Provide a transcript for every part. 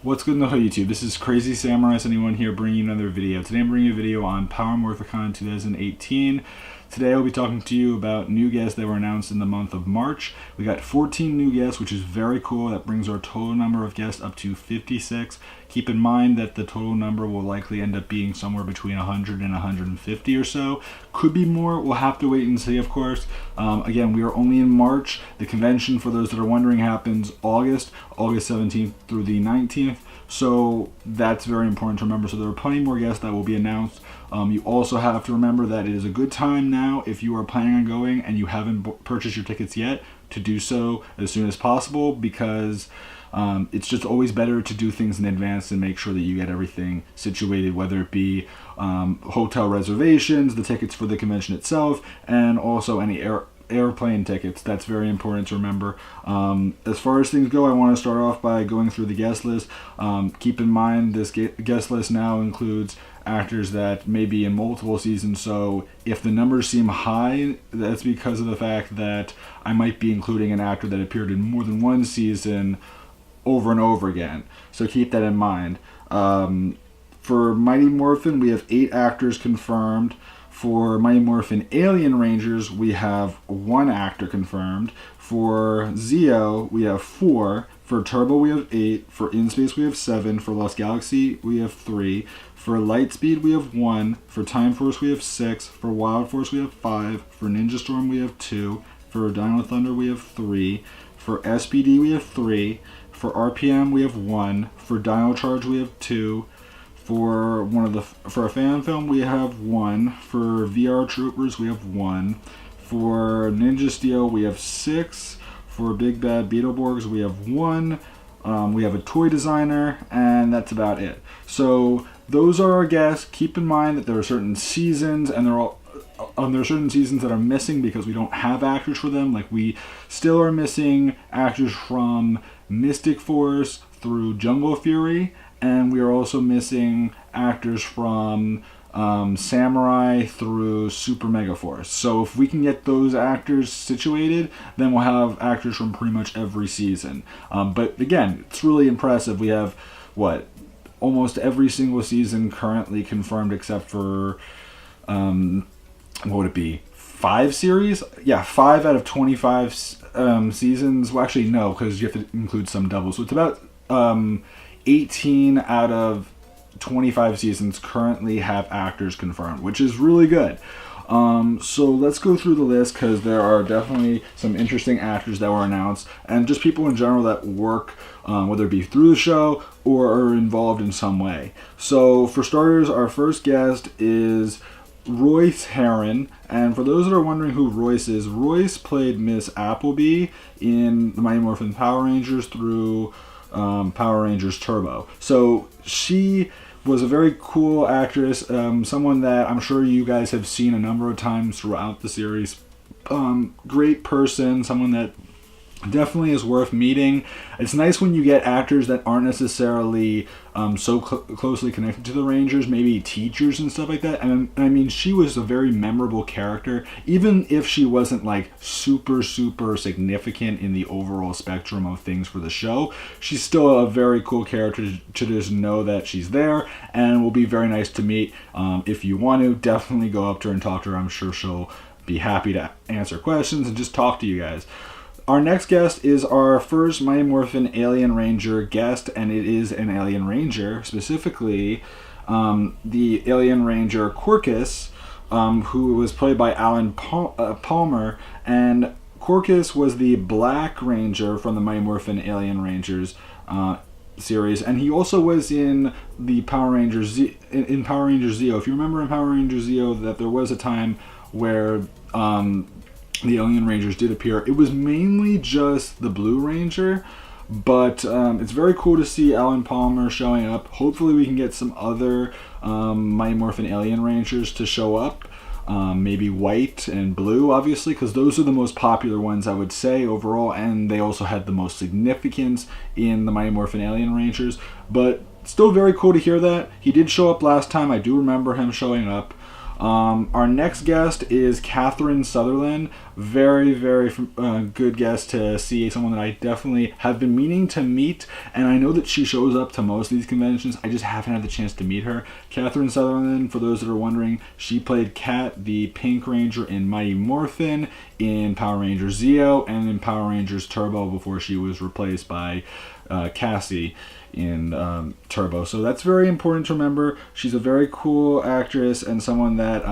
What's good in the hood, YouTube? This is Crazy Samurai 71 here, bringing you another video. Today I'm bringing you a video on Power Morphicon 2018. Today I'll be talking to you about new guests that were announced in the month of March. We got 14 new guests, which is very cool. That brings our total number of guests up to 56. Keep in mind that the total number will likely end up being somewhere between 100 and 150 or so. Could be more. We'll have to wait and see, of course. Again, we are only in March. The convention, for those that are wondering, happens August 17th through the 19th. So that's very important to remember. So there are plenty more guests that will be announced. You also have to remember that it is a good time now, if you are planning on going and you haven't purchased your tickets yet, to do so as soon as possible, because it's just always better to do things in advance and make sure that you get everything situated, whether it be hotel reservations, the tickets for the convention itself, and also any airplane tickets. That's very important to remember. As far as things go, I want to start off by going through the guest list. Keep in mind this guest list now includes actors that may be in multiple seasons, so if the numbers seem high, that's because of the fact that I might be including an actor that appeared in more than one season over and over again. So keep that in mind. For Mighty Morphin, we have 8 actors confirmed. For Mighty Morphin Alien Rangers, we have 1 actor confirmed. For Zeo, we have 4. For Turbo, we have 8. For In Space, we have 7. For Lost Galaxy, we have 3. For Lightspeed, we have 1. For Time Force, we have 6. For Wild Force, we have 5. For Ninja Storm, we have 2. For Dino Thunder, we have 3. For SPD, we have 3. For RPM, we have 1. For Dino Charge, we have 2. For a fan film, we have 1. For VR Troopers, we have 1. For Ninja Steel, we have 6. For Big Bad Beetleborgs, we have 1. We have a toy designer, and that's about it. So those are our guests. Keep in mind that there are certain seasons, and there are certain seasons that are missing because we don't have actors for them. Like, we still are missing actors from Mystic Force through Jungle Fury, and we are also missing actors from Samurai through Super Mega Force. So if we can get those actors situated, then we'll have actors from pretty much every season. But again, it's really impressive. We have, almost every single season currently confirmed, except for, what would it be? 5 series? Yeah, 5 out of 25 seasons. Well, actually, no, because you have to include some doubles. So it's about 18 out of 25 seasons currently have actors confirmed, which is really good. So let's go through the list, because there are definitely some interesting actors that were announced, and just people in general that work, whether it be through the show or are involved in some way. So for starters, our first guest is Royce Heron, and for those that are wondering who Royce is, Royce played Miss Appleby in the Mighty Morphin Power Rangers through Power Rangers Turbo. So she was a very cool actress, someone that I'm sure you guys have seen a number of times throughout the series. Great person, someone that definitely is worth meeting. It's nice when you get actors that aren't necessarily so closely connected to the Rangers, maybe teachers and stuff like that. And I mean, she was a very memorable character, even if she wasn't like super significant in the overall spectrum of things for the show. She's still a very cool character to just know that she's there, and will be very nice to meet. If you want to, definitely go up to her and talk to her. I'm sure she'll be happy to answer questions and just talk to you guys. Our next guest is our first Mighty Morphin Alien Ranger guest, and it is an Alien Ranger, specifically the Alien Ranger Corcus, who was played by Alan Palmer, and Corcus was the Black Ranger from the Mighty Morphin Alien Rangers series, and he also was in the Power Rangers in Power Rangers Zeo. If you remember in Power Rangers Zeo that there was a time where the Alien Rangers did appear. It was mainly just the Blue Ranger, but it's very cool to see Alan Palmer showing up. Hopefully we can get some other Mighty Morphin Alien Rangers to show up. Maybe white and blue, obviously, because those are the most popular ones, I would say, overall, and they also had the most significance in the Mighty Morphin Alien Rangers. But still very cool to hear that. He did show up last time. I do remember him showing up. Our next guest is Catherine Sutherland. Very, very good guest to see, someone that I definitely have been meaning to meet, and I know that she shows up to most of these conventions. I just haven't had the chance to meet her. Catherine Sutherland, for those that are wondering, she played Kat, the Pink Ranger in Mighty Morphin, in Power Rangers Zeo, and in Power Rangers Turbo before she was replaced by Cassie in Turbo. So that's very important to remember. She's a very cool actress and someone that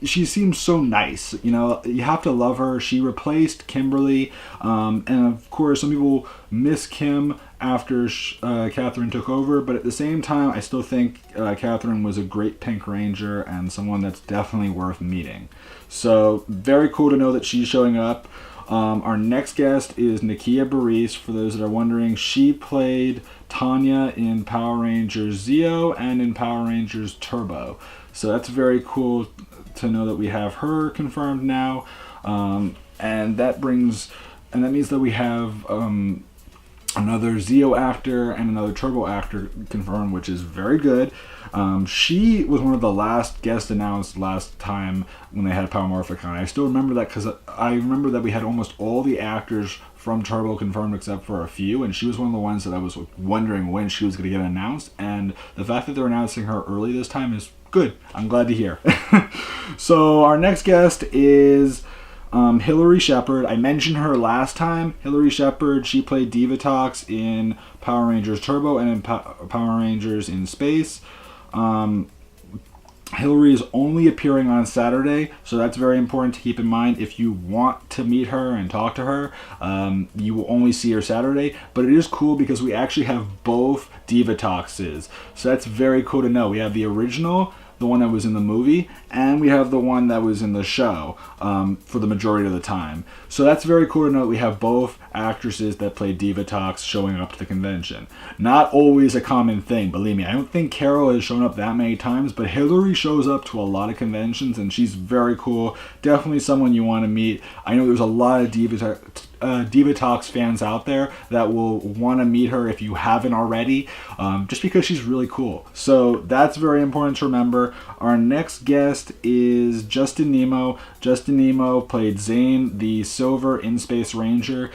she seems so nice. You have to love her. She replaced Kimberly, and of course some people miss Kim after Catherine took over, but at the same time I still think Catherine was a great Pink Ranger and someone that's definitely worth meeting. So very cool to know that she's showing up. Our next guest is Nakia Baris. For those that are wondering, she played Tanya in Power Rangers Zeo and in Power Rangers Turbo. So that's very cool to know that we have her confirmed now. And that means that we have another Zeo actor and another Turbo actor confirmed, which is very good. She was one of the last guests announced last time when they had Power Morphicon. I still remember that because I remember that we had almost all the actors from Turbo confirmed except for a few, and she was one of the ones that I was wondering when she was going to get announced, and the fact that they're announcing her early this time is good. I'm glad to hear. So our next guest is Hillary Shepard. I mentioned her last time. Hillary Shepard, she played Divatox in Power Rangers Turbo and in Power Rangers in Space. Hillary is only appearing on Saturday, so that's very important to keep in mind. If you want to meet her and talk to her, you will only see her Saturday, but it is cool because we actually have both Divatoxes, so that's very cool to know. We have the original, the one that was in the movie, and we have the one that was in the show for the majority of the time. So that's very cool to know that we have both actresses that play Divatox showing up to the convention. Not always a common thing, believe me. I don't think Carol has shown up that many times, but Hillary shows up to a lot of conventions, and she's very cool. Definitely someone you want to meet. I know there's a lot of Divatox fans out there that will want to meet her if you haven't already, just because she's really cool. So that's very important to remember. Our next guest is Justin Nemo. Justin Nemo played Zane, the Silver In-Space Ranger.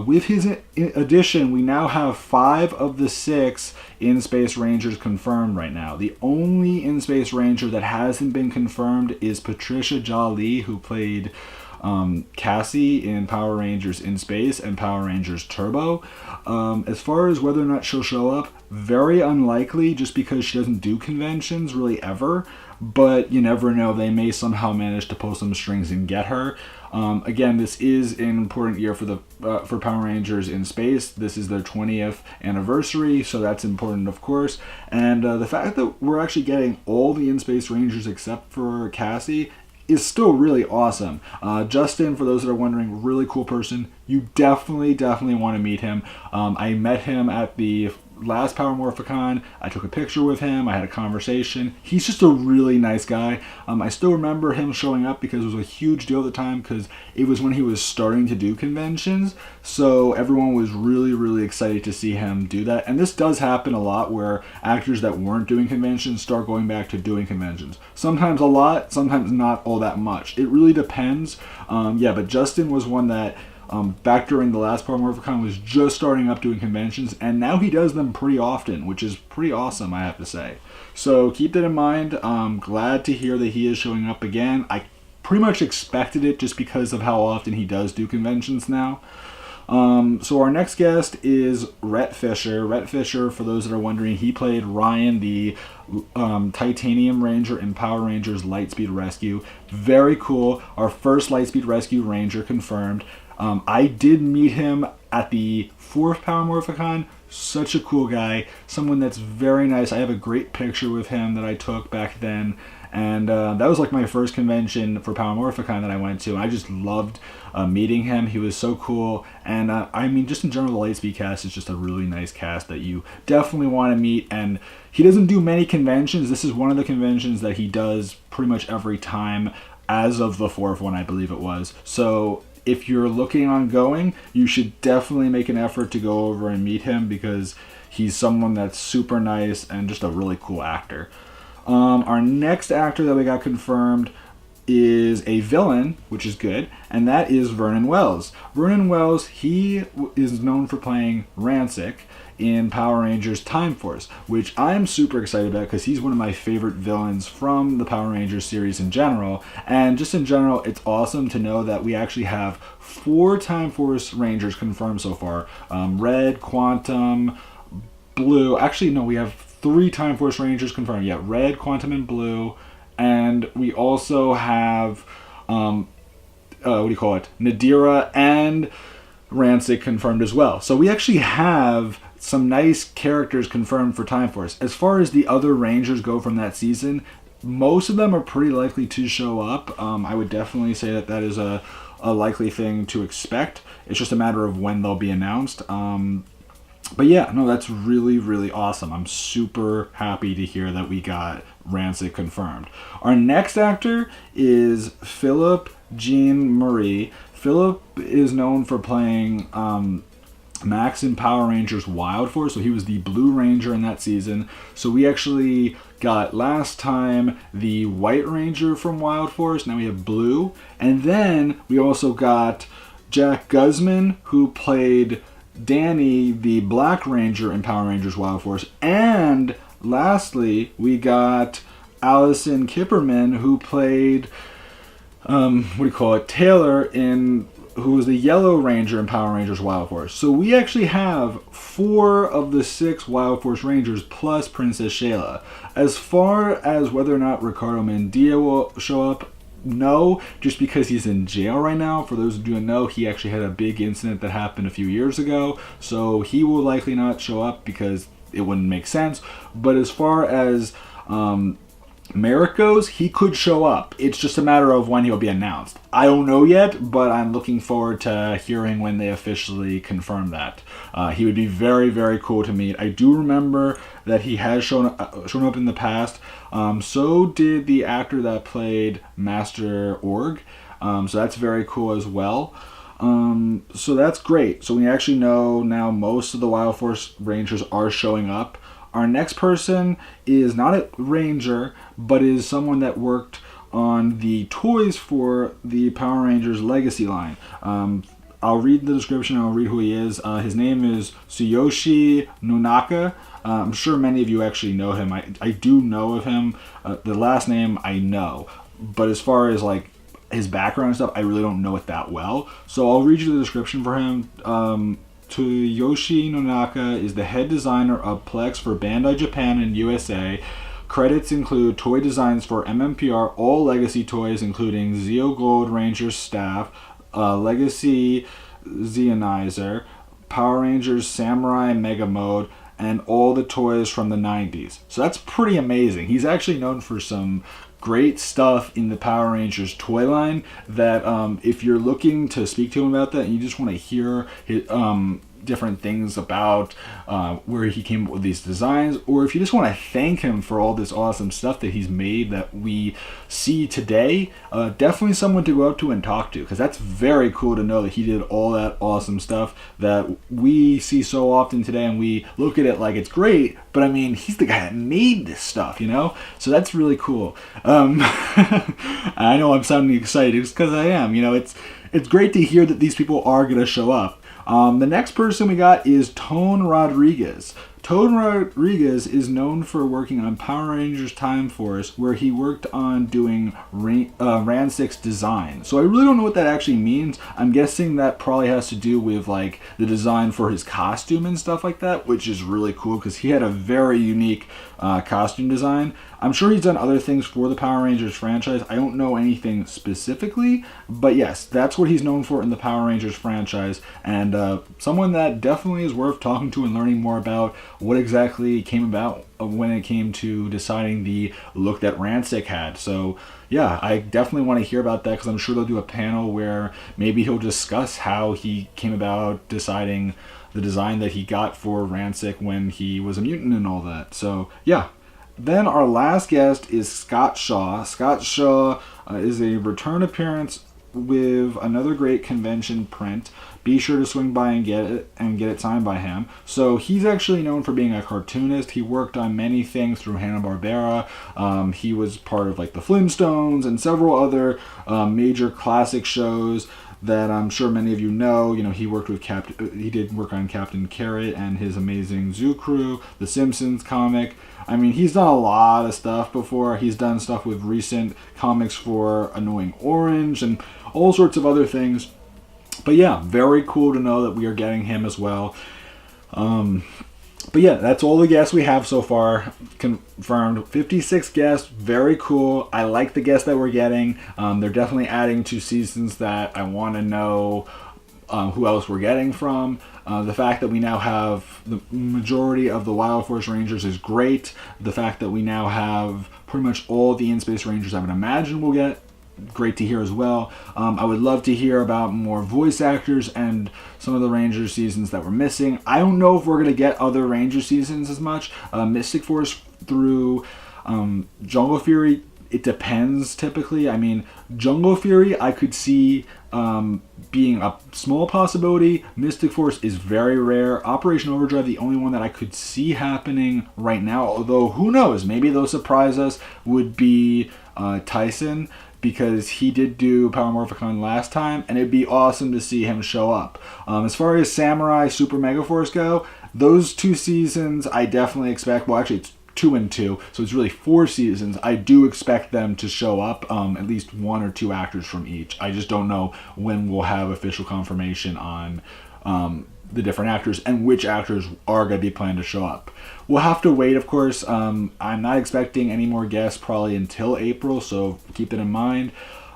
With his addition, we now have 5 of the 6 In-Space Rangers confirmed right now. The only In-Space Ranger that hasn't been confirmed is Patricia Jolly, who played Cassie in Power Rangers in Space and Power Rangers Turbo. As far as whether or not she'll show up, very unlikely, just because she doesn't do conventions really ever, but you never know. They may somehow manage to pull some strings and get her. Again, this is an important year for Power Rangers in Space. This is their 20th anniversary, so that's important, of course. And the fact that we're actually getting all the In-Space Rangers except for Cassie is still really awesome. Justin, for those that are wondering, really cool person. You definitely want to meet him. I met him at the last Power Morphicon. I took a picture with him. I had a conversation. He's just a really nice guy. I still remember him showing up because it was a huge deal at the time because it was when he was starting to do conventions. So everyone was really excited to see him do that. And this does happen a lot where actors that weren't doing conventions start going back to doing conventions. Sometimes a lot, sometimes not all that much. It really depends. But Justin was one that back during the last Power Morphicon was just starting up doing conventions, and now he does them pretty often, which is pretty awesome, I have to say. So keep that in mind. I'm glad to hear that he is showing up again. I pretty much expected it just because of how often he does do conventions now. So our next guest is Rhett Fisher. Rhett Fisher, for those that are wondering, he played Ryan, the Titanium Ranger in Power Rangers Lightspeed Rescue. Very cool. Our first Lightspeed Rescue Ranger confirmed. I did meet him at the 4th Power Morphicon. Such a cool guy. Someone that's very nice. I have a great picture with him that I took back then. And that was like my first convention for Power Morphicon that I went to. And I just loved meeting him. He was so cool. And I mean, just in general, the Lightspeed cast is just a really nice cast that you definitely want to meet. And he doesn't do many conventions. This is one of the conventions that he does pretty much every time as of the 4th one, I believe it was. So if you're looking on going, you should definitely make an effort to go over and meet him because he's someone that's super nice and just a really cool actor. Our next actor that we got confirmed is a villain, which is good, and that is Vernon Wells. Vernon Wells, he is known for playing Rancic in Power Rangers Time Force, which I'm super excited about because he's one of my favorite villains from the Power Rangers series in general. And just in general, it's awesome to know that we actually have 4 Time Force Rangers confirmed so far. Red, Quantum, Blue. Actually, no, we have 3 Time Force Rangers confirmed. Yeah, Red, Quantum, and Blue. And we also have, Nadira and Rancic confirmed as well. So we actually have some nice characters confirmed for Time Force. As far as the other Rangers go from that season, most of them are pretty likely to show up. I would definitely say that that is a likely thing to expect. It's just a matter of when they'll be announced. But yeah, no, that's really, really awesome. I'm super happy to hear that we got Rancic confirmed. Our next actor is Philip Jean Marie. Philip is known for playing Max in Power Rangers Wild Force, so he was the Blue Ranger in that season. So we actually got last time the White Ranger from Wild Force, now we have Blue. And then we also got Jack Guzman, who played Danny, the Black Ranger in Power Rangers Wild Force. And lastly, we got Allison Kipperman, who played, Taylor who was the Yellow Ranger in Power Rangers Wild Force. So we actually have 4 of the 6 Wild Force Rangers plus Princess Shayla. As far as whether or not Ricardo Mendia will show up, no, just because he's in jail right now. For those who don't know, he actually had a big incident that happened a few years ago, so he will likely not show up because it wouldn't make sense. But as far as Merrick goes, he could show up. It's just a matter of when he'll be announced. I don't know yet, but I'm looking forward to hearing when they officially confirm that. He would be very, very cool to meet. I do remember that he has shown up in the past. So did the actor that played Master Org. So that's very cool as well. So that's great. So we actually know now most of the Wild Force Rangers are showing up. Our next person is not a Ranger, but is someone that worked on the toys for the Power Rangers Legacy line. I'll read the description, I'll read who he is. His name is Tsuyoshi Nonaka. I'm sure many of you actually know him. I do know of him. The last name I know. But as far as like his background and stuff, I really don't know it that well. So I'll read you the description for him. Tsuyoshi Nonaka is the head designer of Plex for Bandai Japan and USA. Credits include toy designs for MMPR, all Legacy toys, including Zeo Gold Ranger Staff, Legacy Zeonizer, Power Rangers Samurai Mega Mode, and all the toys from the 90s. So that's pretty amazing. He's actually known for some great stuff in the Power Rangers toy line that if you're looking to speak to him about that and you just want to hear his, different things about where he came up with these designs, or if you just want to thank him for all this awesome stuff that he's made that we see today, definitely someone to go up to and talk to, because that's very cool to know that he did all that awesome stuff that we see so often today, and we look at it like it's great, but I mean, he's the guy that made this stuff, you know? So that's really cool. I know I'm sounding excited just because I am. You know, it's great to hear that these people are going to show up. The next person we got is Tone Rodriguez. Tone Rodriguez is known for working on Power Rangers Time Force, where he worked on doing Rancic's design. So I really don't know what that actually means. I'm guessing that probably has to do with like the design for his costume and stuff like that, which is really cool because he had a very unique costume design. I'm sure he's done other things for the Power Rangers franchise. I don't know anything specifically, but yes, that's what he's known for in the Power Rangers franchise, and someone that definitely is worth talking to and learning more about what exactly came about when it came to deciding the look that Rancic had. So yeah, I definitely want to hear about that because I'm sure they'll do a panel where maybe he'll discuss how he came about deciding the design that he got for Rancic when he was a mutant and all that. So yeah. Then our last guest is Scott Shaw. Scott Shaw is a return appearance with another great convention print. Be sure to swing by and get it signed by him. So he's actually known for being a cartoonist. He worked on many things through Hanna-Barbera. He was part of like the Flintstones and several other major classic shows that I'm sure many of you know. You know, he worked with he did work on Captain Carrot and his amazing Zoo Crew, the Simpsons comic. I mean, he's done a lot of stuff before. He's done stuff with recent comics for Annoying Orange and all sorts of other things. But yeah, very cool to know that we are getting him as well. But yeah, that's all the guests we have so far confirmed. 56 guests, very cool. I like the guests that we're getting. They're definitely adding to seasons that I want to know who else we're getting from. The fact that we now have the majority of the Wild Force Rangers is great. The fact that we now have pretty much all the In-Space Rangers I would imagine we'll get, great to hear as well. I would love to hear about more voice actors and some of the Ranger seasons that we're missing. I don't know if we're going to get other Ranger seasons as much. Mystic Force through Jungle Fury, it depends typically. I mean, Jungle Fury I could see being a small possibility. Mystic Force is very rare. Operation Overdrive, the only one that I could see happening right now, although who knows, maybe they'll surprise us, would be Tyson, because he did do Power Morphicon last time, and it'd be awesome to see him show up. As far as Samurai Super Megaforce go, those 2 seasons I definitely expect, well actually it's 2 and 2, so it's really 4 seasons. I do expect them to show up, at least 1 or 2 actors from each. I just don't know when we'll have official confirmation on the different actors and which actors are going to be planned to show up. We'll have to wait, of course. I'm not expecting any more guests probably until April, so keep that in mind.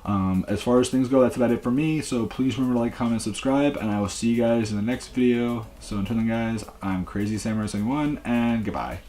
As far as things go, that's about it for me. So please remember to like, comment, subscribe, and I will see you guys in the next video. So until then, guys, I'm Crazy Samurai 71, and goodbye.